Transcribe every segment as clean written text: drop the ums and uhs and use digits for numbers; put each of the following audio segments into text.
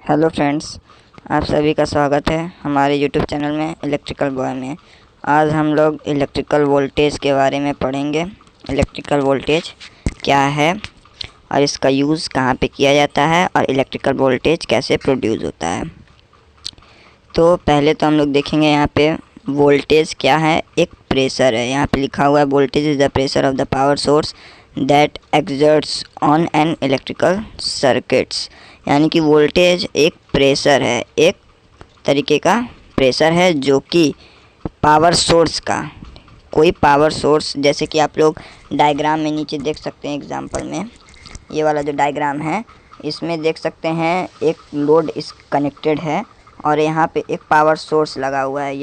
Hello friends, आप सभी का स्वागत है हमारे यूट्यूब चैनल में इलेक्ट्रिकल बॉय में। आज हम लोग इलेक्ट्रिकल वोल्टेज के बारे में पढ़ेंगे। इलेक्ट्रिकल वोल्टेज क्या है और इसका यूज़ कहाँ पे किया जाता है और इलेक्ट्रिकल वोल्टेज कैसे प्रोड्यूस होता है। तो पहले तो हम लोग देखेंगे यहाँ पे वोल्टेज क्या है। एक प्रेशर है, यहाँ पे लिखा हुआ है voltage is the pressure of the power source that exerts on an electrical circuits. यानी कि वोल्टेज एक प्रेशर है, एक तरीके का प्रेशर है जो कि पावर सोर्स का, कोई पावर सोर्स, जैसे कि आप लोग डायग्राम में नीचे देख सकते हैं। एग्जांपल में ये वाला जो डायग्राम है इसमें देख सकते हैं एक लोड इस कनेक्टेड है और यहाँ पे एक पावर सोर्स लगा हुआ है।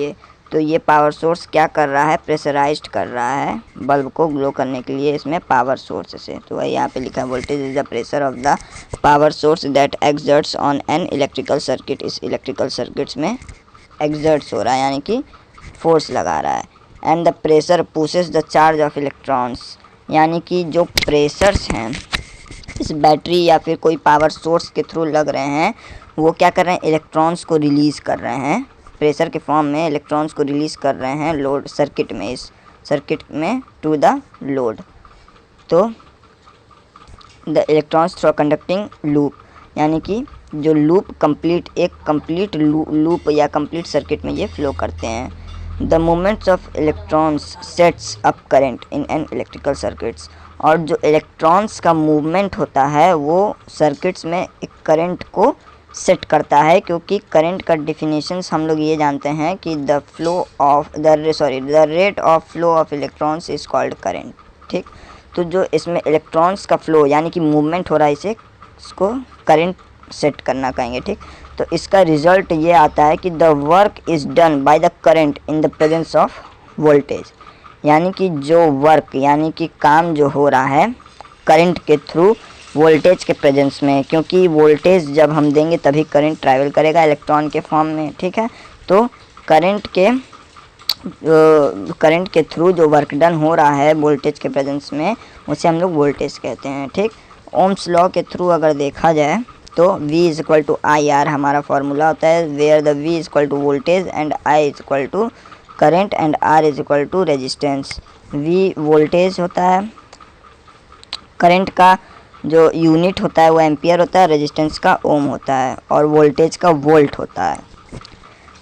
ये पावर सोर्स क्या कर रहा है, प्रेशराइज्ड कर रहा है बल्ब को ग्लो करने के लिए इसमें पावर सोर्स से। तो वही यहाँ पे लिखा है voltage is the pressure of the power source that exerts on an electrical circuit. इस इलेक्ट्रिकल सर्किट्स में एक्सर्ट्स हो रहा है यानी कि फोर्स लगा रहा है। And the pressure pushes the charge of electrons, यानी कि जो प्रेशर्स हैं इस बैटरी या फिर कोई पावर सोर्स के थ्रू लग रहे हैं वो क्या कर रहे हैं, इलेक्ट्रॉन्स को रिलीज़ कर रहे हैं, प्रेशर के फॉर्म में इलेक्ट्रॉन्स को रिलीज़ कर रहे हैं लोड सर्किट में, इस सर्किट में टू द लोड। तो the electrons through conducting loop, यानी कि जो लूप कंप्लीट, एक कंप्लीट लूप या कंप्लीट सर्किट में ये फ्लो करते हैं। The movements of electrons sets up current in an electrical circuits, और जो इलेक्ट्रॉन्स का मूवमेंट होता है वो सर्किट्स में एक करंट को सेट करता है, क्योंकि करंट का डिफिनेशंस हम लोग ये जानते हैं कि the rate of flow of electrons is called current. ठीक, तो जो इसमें इलेक्ट्रॉन्स का फ्लो यानी कि मूवमेंट हो रहा है इसको करंट सेट करना कहेंगे। ठीक, तो इसका रिजल्ट ये आता है कि the work is done by the current in the presence of voltage, यानी कि जो वर्क यानी कि काम जो हो रहा है करंट के थ्रू वोल्टेज के प्रेजेंस में, क्योंकि वोल्टेज जब हम देंगे तभी करंट ट्रैवल करेगा इलेक्ट्रॉन के फॉर्म में। ठीक है, तो करंट के थ्रू जो वर्क डन हो रहा है वोल्टेज के प्रेजेंस में उसे हम लोग वोल्टेज कहते हैं। ठीक, ओम्स लॉ के थ्रू अगर देखा जाए तो V is equal to I R हमारा फॉर्मूला होता है, where the V is equal to voltage and I is equal to current and R is equal to resistance. V voltage होता है, करंट का जो यूनिट होता है वो एम्पियर होता है, रेजिस्टेंस का ओम होता है और वोल्टेज का वोल्ट होता है।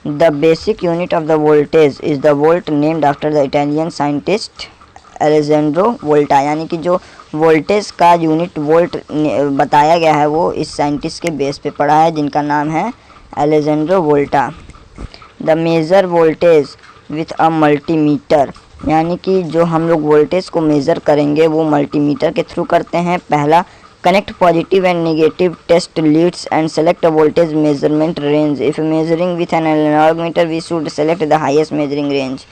The basic unit of the voltage is the volt, named after the Italian scientist Alessandro Volta, यानी कि जो वोल्टेज का यूनिट वोल्ट बताया गया है वो इस साइंटिस्ट के बेस पे पड़ा है जिनका नाम है Alessandro Volta. The measure voltage with a multimeter, यानी कि जो हम लोग वोल्टेज को मेज़र करेंगे वो मल्टीमीटर के थ्रू करते हैं। पहला, connect positive and negative test leads and select a voltage measurement range. If measuring with an analog meter we should select the highest measuring range.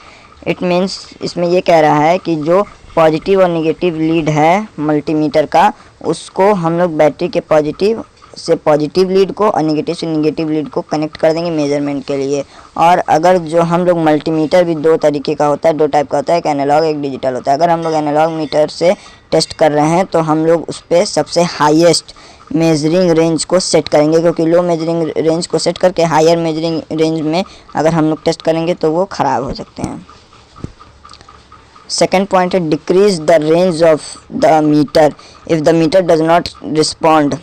It means, इसमें ये कह रहा है कि जो पॉजिटिव और नेगेटिव लीड है मल्टीमीटर का उसको हम लोग बैटरी के पॉजिटिव से पॉजिटिव लीड को और नेगेटिव से नेगेटिव लीड को कनेक्ट कर देंगे मेजरमेंट के लिए। और अगर जो हम लोग मल्टीमीटर भी दो तरीके का होता है, दो टाइप का होता है, एक एनालॉग एक डिजिटल होता है। अगर हम लोग एनालॉग मीटर से टेस्ट कर रहे हैं तो हम लोग उस पर सबसे हाईएस्ट मेजरिंग रेंज को सेट करेंगे, क्योंकि लो मेजरिंग रेंज को सेट करके हायर मेजरिंग रेंज में अगर हम लोग टेस्ट करेंगे तो वो ख़राब हो सकते हैं। सेकेंड पॉइंट है decrease the range of the meter if the meter does not respond,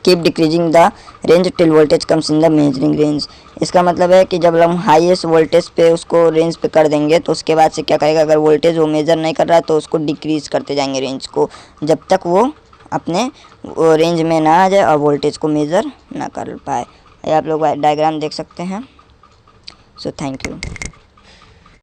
keep decreasing the range till voltage comes in the measuring range. इसका मतलब है कि जब हम हाईएस्ट वोल्टेज पे उसको रेंज पे कर देंगे तो उसके बाद से क्या करेगा, अगर वोल्टेज वो मेज़र नहीं कर रहा है तो उसको डिक्रीज़ करते जाएंगे रेंज को, जब तक वो अपने रेंज में ना आ जाए और वोल्टेज को मेज़र ना कर पाए। आप लोग डायग्राम देख सकते हैं। So thank you.